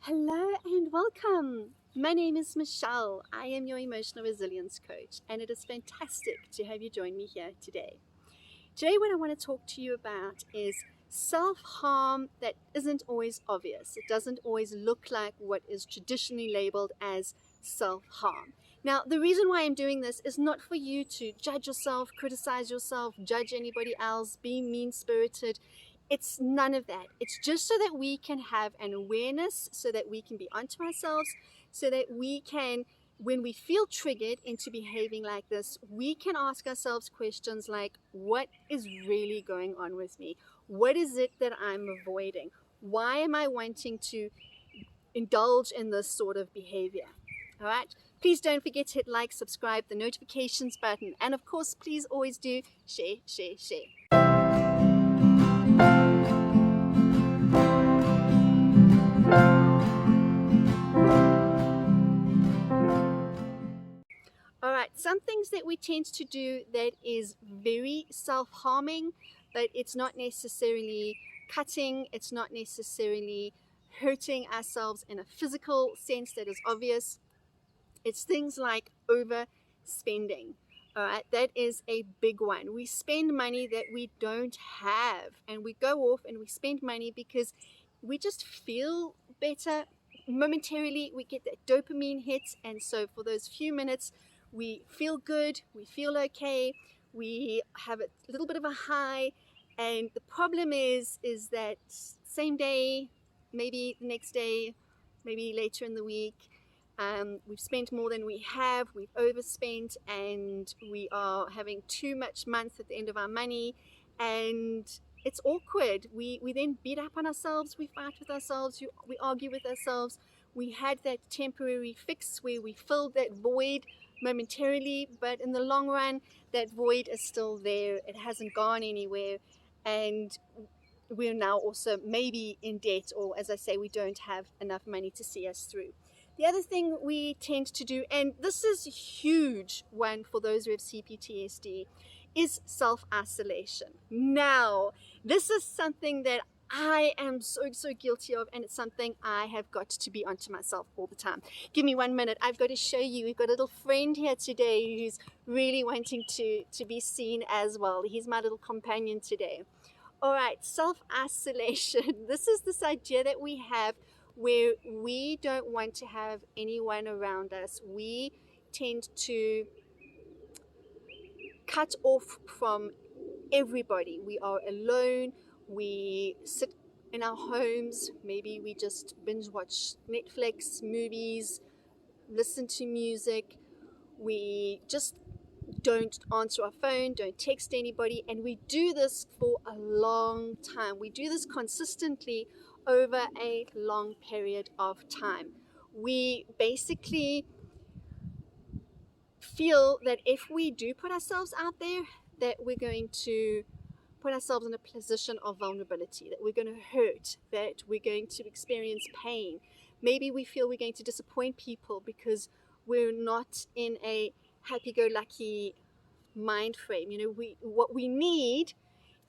Hello and welcome. My name is Michelle. I am your emotional resilience coach, and it is fantastic to have you join me here today. Today, what I want to talk to you about is self harm that isn't always obvious. It doesn't always look like what is traditionally labeled as self harm. Now, the reason why I'm doing this is not for you to judge yourself, criticize yourself, judge anybody else, be mean spirited. It's none of that. It's just so that we can have an awareness, so that we can be onto ourselves, so that we can, when we feel triggered into behaving like this, we can ask ourselves questions like, what is really going on with me? What is it that I'm avoiding? Why am I wanting to indulge in this sort of behavior? All right. Please don't forget to hit like, subscribe, the notifications button, and of course, please always do share, share, share. All right, some things that we tend to do that is very self-harming, but it's not necessarily cutting, it's not necessarily hurting ourselves in a physical sense that is obvious. It's things like overspending. All right, that is a big one. We spend money that we don't have, and we go off and we spend money because we just feel better momentarily. We get that dopamine hit, and so for those few minutes, we feel good, we feel okay, we have a little bit of a high. And the problem is that same day, maybe the next day, maybe later in the week, we've spent more than we have, we've overspent, and we are having too much month at the end of our money, and it's awkward. We then beat up on ourselves, we fight with ourselves, we argue with ourselves. We had that temporary fix where we filled that void momentarily, but in the long run, that void is still there. It hasn't gone anywhere, and we're now also maybe in debt, or as I say, we don't have enough money to see us through. The other thing we tend to do, and this is a huge one for those who have CPTSD, is self-isolation. Now, this is something that I am so guilty of, and it's something I have got to be onto myself all the time. Give me 1 minute. I've got to show you. We've got a little friend here today who's really wanting to be seen as well. He's my little companion today. All right, self-isolation. This is this idea that we have where we don't want to have anyone around us. We tend to cut off from everybody. We are alone. We sit in our homes. Maybe we just binge watch Netflix, movies, listen to music. We just don't answer our phone, don't text anybody, and we do this for a long time. We do this consistently over a long period of time. We basically feel that if we do put ourselves out there, that we're going to put ourselves in a position of vulnerability, that we're going to hurt, that we're going to experience pain. Maybe we feel we're going to disappoint people because we're not in a happy-go-lucky mind frame. What we need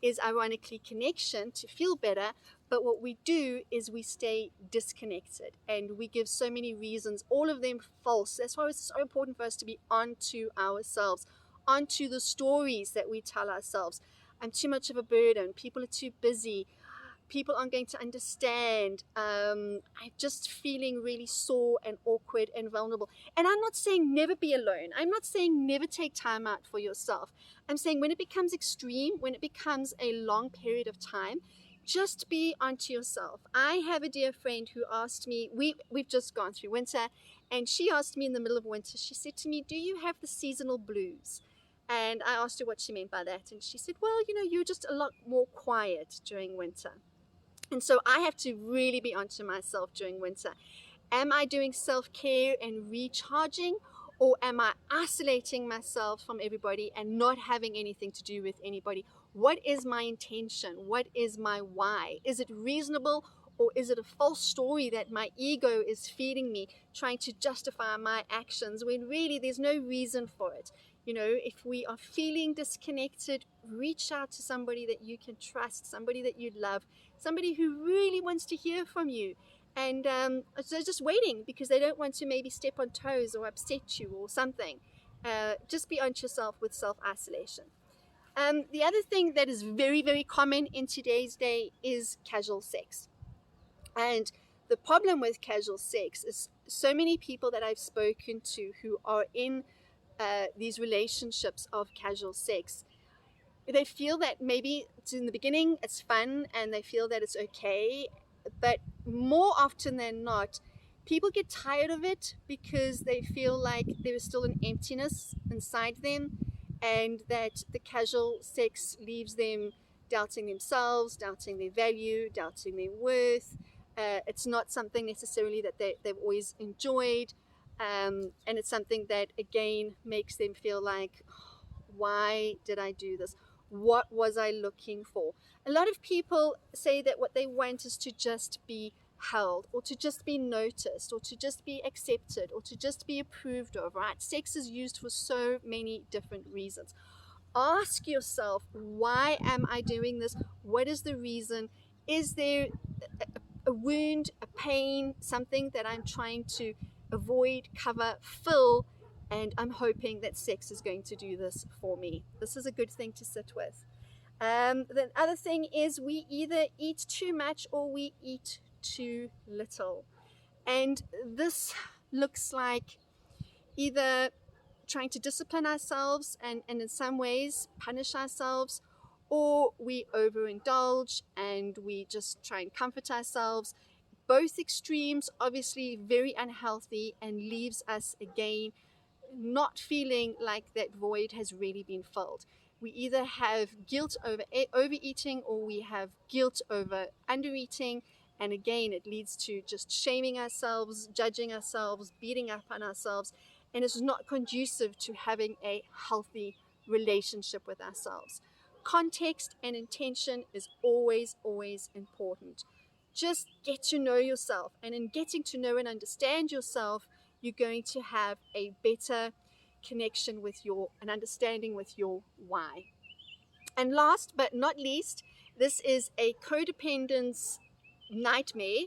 is ironically connection to feel better, but what we do is we stay disconnected, and we give so many reasons, all of them false. That's why it's so important for us to be onto ourselves, onto the stories that we tell ourselves. I'm too much of a burden, people are too busy, people aren't going to understand, I'm just feeling really sore and awkward and vulnerable. And I'm not saying never be alone. I'm not saying never take time out for yourself. I'm saying when it becomes extreme, when it becomes a long period of time, just be onto yourself. I have a dear friend who asked me, we've just gone through winter, and she asked me in the middle of winter, she said to me, do you have the seasonal blues? And I asked her what she meant by that, and she said, well, you're just a lot more quiet during winter. And so I have to really be onto myself during winter. Am I doing self-care and recharging, or am I isolating myself from everybody and not having anything to do with anybody? What is my intention? What is my why? Is it reasonable, or is it a false story that my ego is feeding me, trying to justify my actions when really there's no reason for it? If we are feeling disconnected, reach out to somebody that you can trust, somebody that you love, somebody who really wants to hear from you, And so just waiting because they don't want to maybe step on toes or upset you or something. Just be honest yourself with self-isolation. The other thing that is very, very common in today's day is casual sex. And the problem with casual sex is so many people that I've spoken to who are in these relationships of casual sex, they feel that maybe it's in the beginning it's fun and they feel that it's okay, but more often than not, people get tired of it because they feel like there is still an emptiness inside them, and that the casual sex leaves them doubting themselves, doubting their value, doubting their worth. It's not something necessarily that they've always enjoyed, and it's something that again makes them feel like, why did I do this? What was I looking for? A lot of people say that what they want is to just be held, or to just be noticed, or to just be accepted, or to just be approved of, right? Sex is used for so many different reasons. Ask yourself, why am I doing this? What is the reason? Is there a wound, a pain, something that I'm trying to avoid, cover, fill, and I'm hoping that sex is going to do this for me. This is a good thing to sit with. The other thing is we either eat too much or we eat too little. And this looks like either trying to discipline ourselves and in some ways punish ourselves, or we overindulge and we just try and comfort ourselves. Both extremes, obviously very unhealthy, and leaves us again not feeling like that void has really been filled. We either have guilt over overeating, or we have guilt over undereating, and again it leads to just shaming ourselves, judging ourselves, beating up on ourselves, and it's not conducive to having a healthy relationship with ourselves. Context and intention is always, always important. Just get to know yourself, and in getting to know and understand yourself, you're going to have a better connection with your, an understanding with your why. And last but not least, this is a codependence nightmare,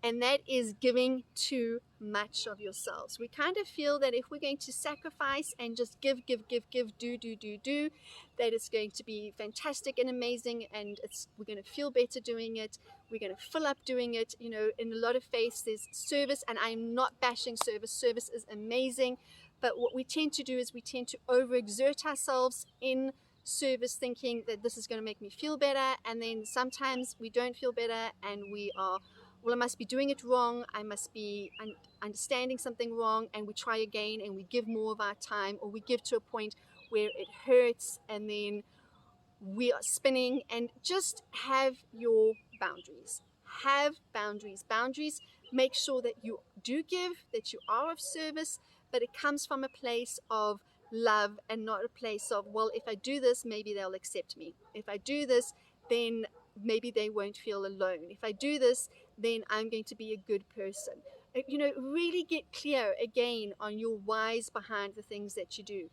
and that is giving too much of yourselves. We kind of feel that if we're going to sacrifice and just give, do, that it's going to be fantastic and amazing, and we're going to feel better doing it. We're going to fill up doing it. You know, in a lot of faiths, there's service, and I'm not bashing service. Service is amazing, but what we tend to do is we tend to overexert ourselves in service, thinking that this is going to make me feel better, and then sometimes we don't feel better, and we are, well, I must be doing it wrong, I must be understanding something wrong, and we try again and we give more of our time, or we give to a point where it hurts, and then we are spinning. And just have your boundaries. Have boundaries. Boundaries make sure that you do give, that you are of service, but it comes from a place of love and not a place of, well, if I do this, maybe they'll accept me. If I do this, then maybe they won't feel alone. If I do this, then I'm going to be a good person. You know, really get clear again on your whys behind the things that you do.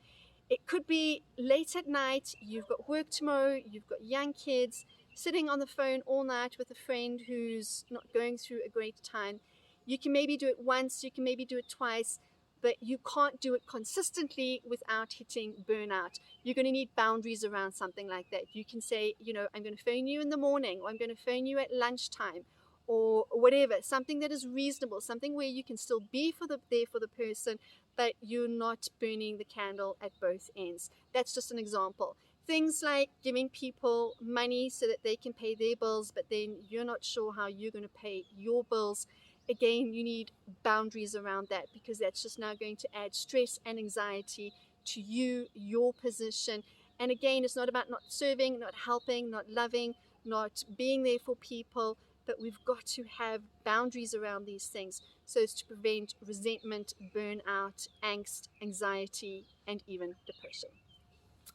It could be late at night, you've got work tomorrow, you've got young kids, sitting on the phone all night with a friend who's not going through a great time. You can maybe do it once, you can maybe do it twice, but you can't do it consistently without hitting burnout. You're going to need boundaries around something like that. You can say, you know, I'm going to phone you in the morning, or I'm going to phone you at lunchtime, or whatever, something that is reasonable, something where you can still be there for the person, but you're not burning the candle at both ends. That's just an example. Things like giving people money so that they can pay their bills, but then you're not sure how you're going to pay your bills. Again, you need boundaries around that, because that's just now going to add stress and anxiety to you, your position. And again, it's not about not serving, not helping, not loving, not being there for people, but we've got to have boundaries around these things so as to prevent resentment, burnout, angst, anxiety, and even depression.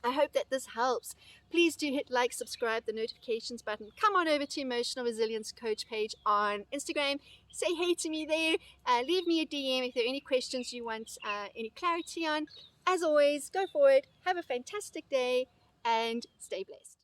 I hope that this helps. Please do hit like, subscribe, the notifications button. Come on over to Emotional Resilience Coach page on Instagram. Say hey to me there. Leave me a DM if there are any questions you want any clarity on. As always, go for it. Have a fantastic day and stay blessed.